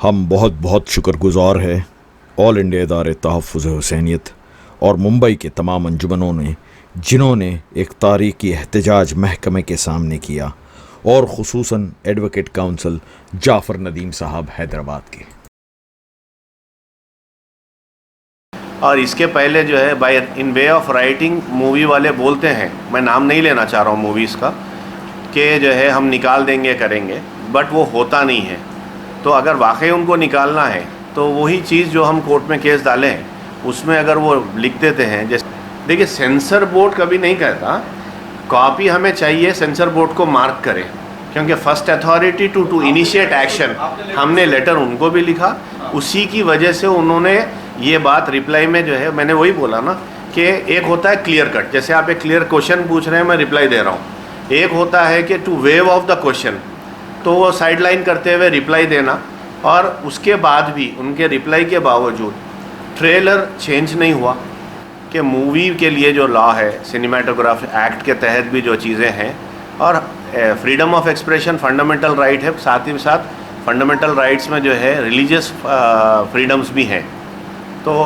हम बहुत बहुत शुक्रगुजार हैं ऑल इंडिया इदारे तहफ़्फ़ुज़ हुसैनियत और मुंबई के तमाम अंजुमनों ने जिन्होंने एक तारीख़ी एहतजाज महकमे के सामने किया, और ख़ुसूसन एडवोकेट काउंसिल जाफ़र नदीम साहब हैदराबाद के। और इसके पहले जो है by in way of writing movie वाले बोलते हैं, मैं नाम नहीं लेना चाह रहा हूँ मूवीज़ का, कि जो है हम निकाल देंगे करेंगे, बट वो होता नहीं है। तो अगर वाकई उनको निकालना है तो वही चीज़ जो हम कोर्ट में केस डाले हैं उसमें अगर वो लिख देते हैं, जैसे देखिए सेंसर बोर्ड कभी नहीं कहता कॉपी हमें चाहिए, सेंसर बोर्ड को मार्क करें, क्योंकि first authority to initiate action, हमने लेटर उनको भी लिखा, उसी की वजह से उन्होंने ये बात रिप्लाई में जो है, मैंने वही बोला ना कि एक होता है क्लियर कट, जैसे आप एक क्लियर क्वेश्चन पूछ रहे हैं मैं रिप्लाई दे रहा हूँ, एक होता है कि to waive off the question, तो वो साइडलाइन करते हुए रिप्लाई देना, और उसके बाद भी उनके रिप्लाई के बावजूद ट्रेलर चेंज नहीं हुआ कि मूवी के लिए जो लॉ है सिनेमाटोग्राफी एक्ट के तहत भी जो चीज़ें हैं, और freedom of expression fundamental right है, साथ ही साथ फंडामेंटल राइट्स में जो है रिलीजियस फ्रीडम्स भी हैं। तो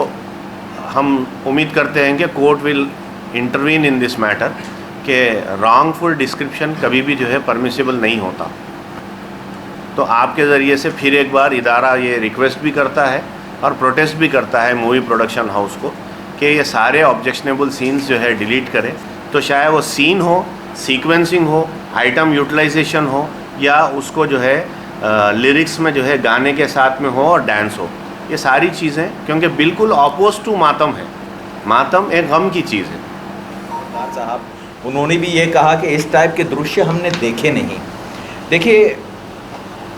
हम उम्मीद करते हैं कि court will intervene in this matter कि रॉन्गफुल डिस्क्रिप्शन कभी भी जो है परमिसिबल नहीं होता। तो आपके ज़रिए से फिर एक बार इदारा ये रिक्वेस्ट भी करता है और प्रोटेस्ट भी करता है मूवी प्रोडक्शन हाउस को कि ये सारे ऑब्जेक्शनेबल सीन्स जो है डिलीट करें, तो चाहे वो सीन हो, सीक्वेंसिंग हो, आइटम यूटिलाइजेशन हो, या उसको जो है लिरिक्स में जो है गाने के साथ में हो और डांस हो, ये सारी चीज़ें, क्योंकि बिल्कुल अपोज टू मातम है, मातम एक गम की चीज़ है। साहब उन्होंने भी ये कहा कि इस टाइप के दृश्य हमने देखे नहीं। देखिए,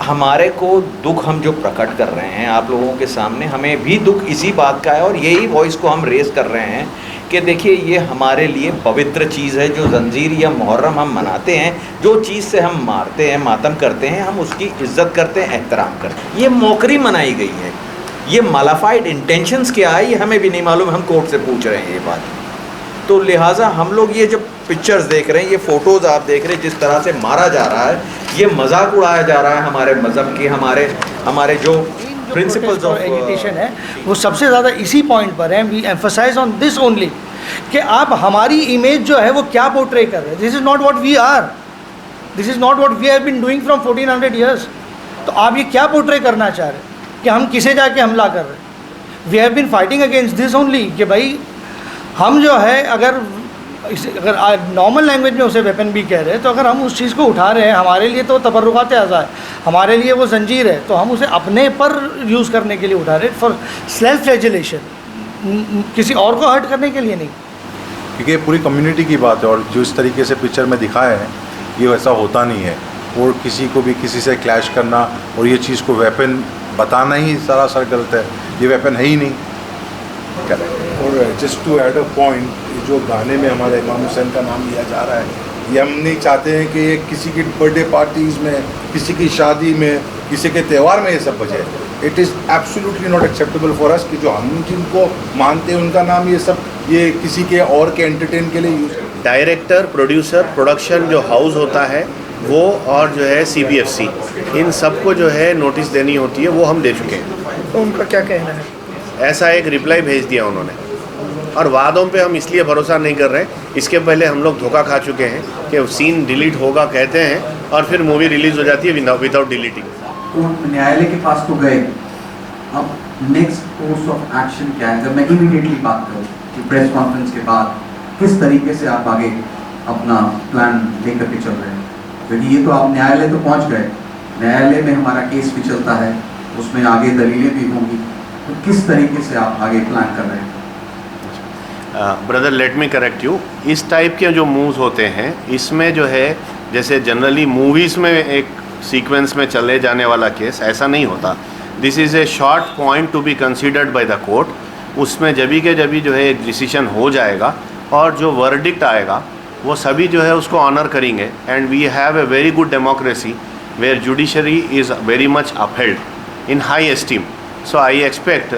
हमारे को दुख हम जो प्रकट कर रहे हैं आप लोगों के सामने, हमें भी दुख इसी बात का है, और यही वॉइस को हम रेज़ कर रहे हैं कि देखिए ये हमारे लिए पवित्र चीज़ है, जो जंजीर या मुहर्रम हम मनाते हैं, जो चीज़ से हम मारते हैं, मातम करते हैं, हम उसकी इज्जत करते हैं, एहतराम करते हैं। ये मौकरी मनाई गई है, ये मालाफाइड इंटेंशंस क्या है ये हमें भी नहीं मालूम, हम कोर्ट से पूछ रहे हैं ये बात। तो लिहाजा हम लोग ये जब पिक्चर्स देख रहे हैं, ये फ़ोटोज़ आप देख रहे हैं, जिस तरह से मारा जा रहा है, ये मजाक उड़ाया जा रहा है हमारे मज़हब की, हमारे जो प्रिंसिपल्स ऑफ एजुकेशन है वो सबसे ज़्यादा इसी पॉइंट पर है। We emphasise on this only कि आप हमारी इमेज जो है वो क्या पोर्ट्रे कर रहे हैं। This is not what we are, this is not what we have been doing from 1400 years. तो आप ये क्या पोर्ट्रे करना चाह रहे हैं कि हम किसे जाके हमला कर रहे हैं। We have been fighting against this only कि भाई हम जो है अगर नॉर्मल लैंग्वेज में उसे वेपन भी कह रहे हैं, तो अगर हम उस चीज़ को उठा रहे हैं, हमारे लिए तो तबर्रुकात अज़ा है, हमारे लिए वो जंजीर है, तो हम उसे अपने पर यूज़ करने के लिए उठा रहे हैं, फॉर सेल्फ फ्लैजिलेशन, किसी और को हर्ट करने के लिए नहीं। क्योंकि ये पूरी कम्युनिटी की बात है, और जो इस तरीके से पिक्चर में दिखाया है ये वैसा होता नहीं है, और किसी को भी किसी से क्लैश करना और ये चीज़ को वेपन बताना ही सरासर गलत है, ये वेपन है ही नहीं। और just to add a point, जो गाने में हमारे इमाम हुसैन का नाम लिया जा रहा है, ये हम नहीं चाहते हैं कि ये किसी की बर्थडे पार्टीज़ में, किसी की शादी में, किसी के त्यौहार में ये सब बजे। It is absolutely not acceptable for us कि जो हम जिनको मानते हैं उनका नाम ये सब ये किसी के और के एंटरटेन के लिए यूज़। डायरेक्टर, प्रोड्यूसर, प्रोडक्शन जो हाउस होता है वो, और जो है CBFC, इन सबको जो है नोटिस देनी होती है, वो हम दे चुके हैं। तो उनका क्या कहना है? ऐसा एक रिप्लाई भेज दिया उन्होंने, और वादों पे हम इसलिए भरोसा नहीं कर रहे, इसके पहले हम लोग धोखा खा चुके हैं कि सीन डिलीट होगा कहते हैं और फिर मूवी रिलीज़ हो जाती है विदाउट डिलीटिंग। कोर्ट न्यायालय के पास तो गए, अब नेक्स्ट कोर्स ऑफ एक्शन क्या है? जब मैं इमीडिएटली बात करूँ कि प्रेस कॉन्फ्रेंस के बाद किस तरीके से आप आगे अपना प्लान लेकर के चल रहे हैं, क्योंकि ये तो आप न्यायालय तो पहुँच गए, न्यायालय में हमारा केस भी चलता है, उसमें आगे दलीलें भी होंगी, तो किस तरीके से आप आगे प्लान कर रहे हैं? Brother let me correct you, इस टाइप के जो मूव्स होते हैं इसमें जो है, जैसे जनरली मूवीज़ में एक सीक्वेंस में चले जाने वाला केस ऐसा नहीं होता। This is a short point to be considered by the court. उसमें जभी के जभी जो है एक डिसीजन हो जाएगा, और जो वर्डिक्ट आएगा वो सभी जो है उसको ऑनर करेंगे। And we have a very good democracy where judiciary is very much upheld in high esteem. So I expect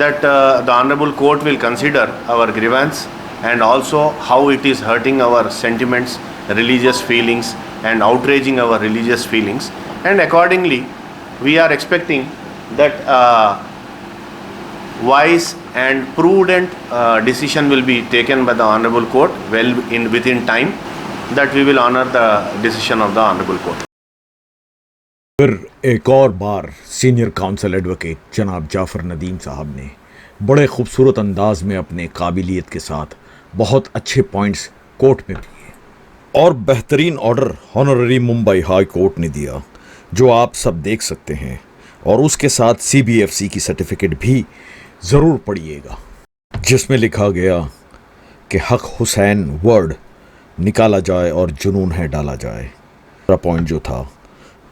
that the Honorable Court will consider our grievance and also how it is hurting our sentiments, religious feelings, and outraging our religious feelings. And accordingly, we are expecting that wise and prudent decision will be taken by the honorable court within time, that we will honor the decision of the honorable court. फिर एक और बार senior council advocate जनाब जाफ़र नदीम साहब ने बड़े खूबसूरत अंदाज में अपने काबिलियत के साथ बहुत अच्छे पॉइंट्स कोर्ट में दिए और बेहतरीन order honorary Mumbai high court ने दिया, जो आप सब देख सकते हैं, और उसके साथ CBFC की सर्टिफिकेट भी ज़रूर पढ़िएगा, जिसमें लिखा गया कि हक हुसैन वर्ड निकाला जाए और जुनून है डाला जाए। दूसरा पॉइंट जो था,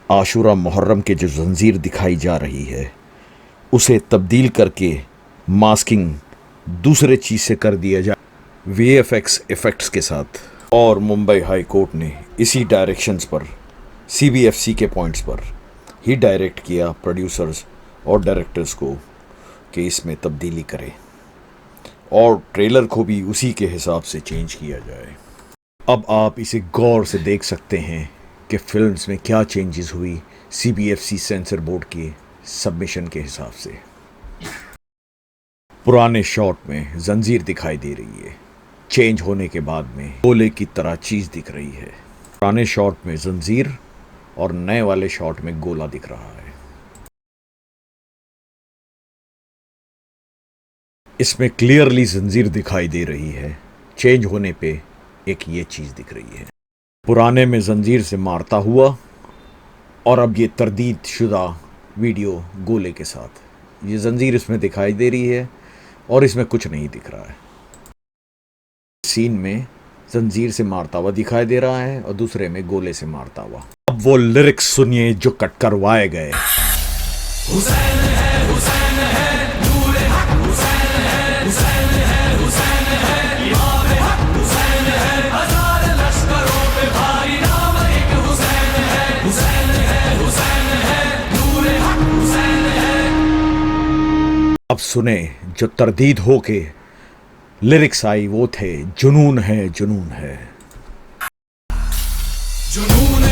आशूरा मुहर्रम के जो जंजीर दिखाई जा रही है उसे तब्दील करके मास्किंग दूसरे चीज़ से कर दिया जाए VFX इफ़ेक्ट्स के साथ। और मुंबई हाई कोर्ट ने इसी डायरेक्शंस पर CBFC के पॉइंट्स पर ही डायरेक्ट किया प्रोड्यूसर्स और डायरेक्टर्स को कि इसमें तब्दीली करें और ट्रेलर को भी उसी के हिसाब से चेंज किया जाए। अब आप इसे गौर से देख सकते हैं कि फिल्म्स में क्या चेंजेस हुई CBFC सेंसर बोर्ड के सबमिशन के हिसाब से। पुराने शॉट में जंजीर दिखाई दे रही है, चेंज होने के बाद में गोले की तरह चीज़ दिख रही है। पुराने शॉट में जंजीर और नए वाले शॉट में गोला दिख रहा है। इसमें क्लियरली जंजीर दिखाई दे रही है, चेंज होने पे एक ये चीज़ दिख रही है। पुराने में जंजीर से मारता हुआ और अब ये तरदीद शुदा वीडियो गोले के साथ, ये जंजीर इसमें दिखाई दे रही है और इसमें कुछ नहीं दिख रहा है। सीन में जंजीर से मारता हुआ दिखाई दे रहा है और दूसरे में गोले से मारता हुआ। अब वो लिरिक्स सुनिए जो कट करवाए गए। हुसैन है, हुसैन है, नूर हक हुसैन है, हुसैन है, हुसैन है, इमाम हक हुसैन है, हजार लश्करों पे भारी नाम एक हुसैन है, हुसैन है, हुसैन है, नूर हक हुसैन है। अब सुने जो तरदीद हो के लिरिक्स आई वो थे जुनून है, जुनून है, जुनून